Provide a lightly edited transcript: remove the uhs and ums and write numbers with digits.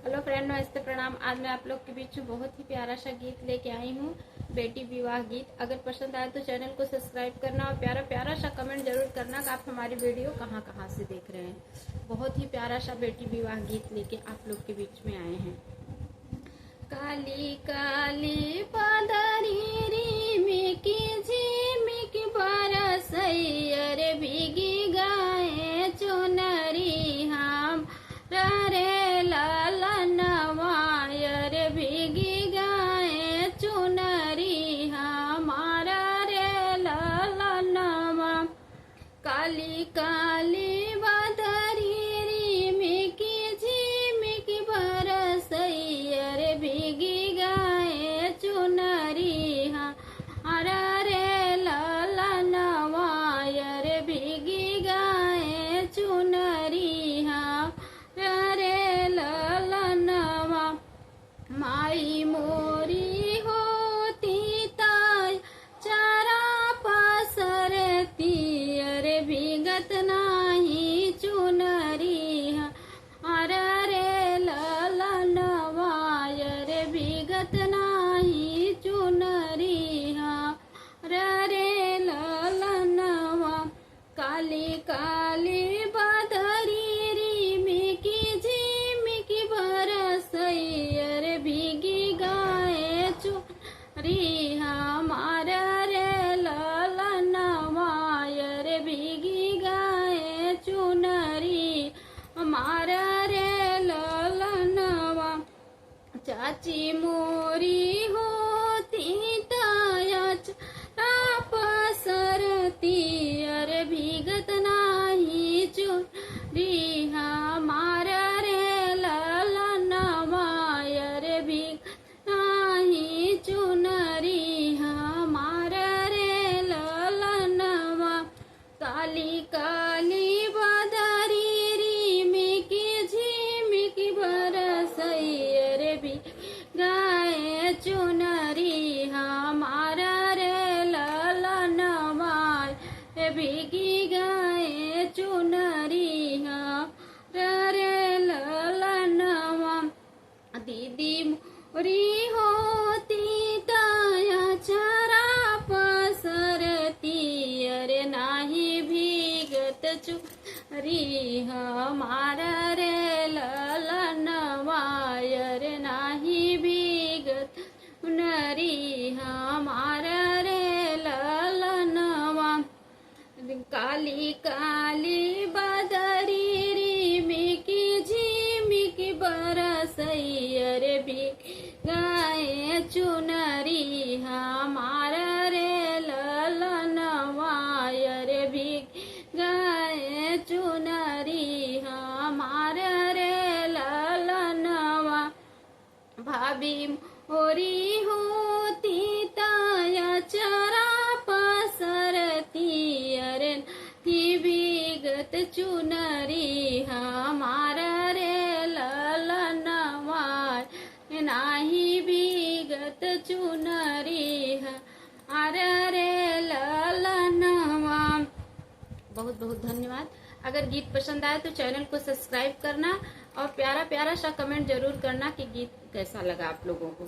Hello friend, नमस्ते, प्रणाम। आज मैं आप लोग के बीच में बहुत ही प्यारा सा गीत लेके आई हूँ, बेटी विवाह गीत। अगर पसंद आए तो चैनल को सब्सक्राइब करना और प्यारा प्यारा सा कमेंट जरूर करना कि आप हमारी वीडियो कहाँ कहाँ से देख रहे हैं। बहुत ही प्यारा सा बेटी विवाह गीत लेके आप लोग के बीच में आए हैं। काली काली पादरी रिमिकी झिमिकी बरसैयर भीगी गाए चुनरी हम रे लालनवायर भीगी गाए चुनरी हमारा रे लालनवा। काली काली बदरी रिमिकी झिमिकी बरसैयर भीगी गाए चुनरी हमारा रे लालनवायर भीगी गाए चुनरी रे लालनवा। माई मोरी होती ताय चारा पसरती अरे भीगत नाही चुनरी रे लालनवा रे भीगत नाही चुनरी रे लालनवा। काली काली बदरी रिमिकी झिमिकी बरसैयर भीगी गाए चुनरी हमारा रे लालनवा रे भीगी गाए चुनरी हमारा रे लालनवा। चाची मोरी होती ताया पसरती अरे भीगत नाही चुनरी हमारा रे लालनवा रे भीगत नाही चुनरी हमारा रे लालनवा। काली काली बदरी रिमिकी झिमिकी बरसैयर गाए चुनरी हमारा रे लालनवा भीगी गाए चुनरी रे लालनवा। दीदी मोरी होती ताया चारा पसरती अरे नाही भीगत चुनरी हमारा रे लालनवा रे नाही भीगत चुनरी हमारा रे लालनवा। काली काली बदरी रिमिकी झिमिकी बरसैयर गाए चुनरी हमारा रे लालनवा रे गाए चुनरी हमारा रे लालनवा। भाभी मोरी होती ताया चरा पसरती अरे थी भीगत चुनरी हमारा रे लालनवा नाही भीगत चुनरी रे लालनवा। बहुत बहुत धन्यवाद। अगर गीत पसंद आए तो चैनल को सब्सक्राइब करना और प्यारा प्यारा सा कमेंट जरूर करना कि गीत कैसा लगा आप लोगों को।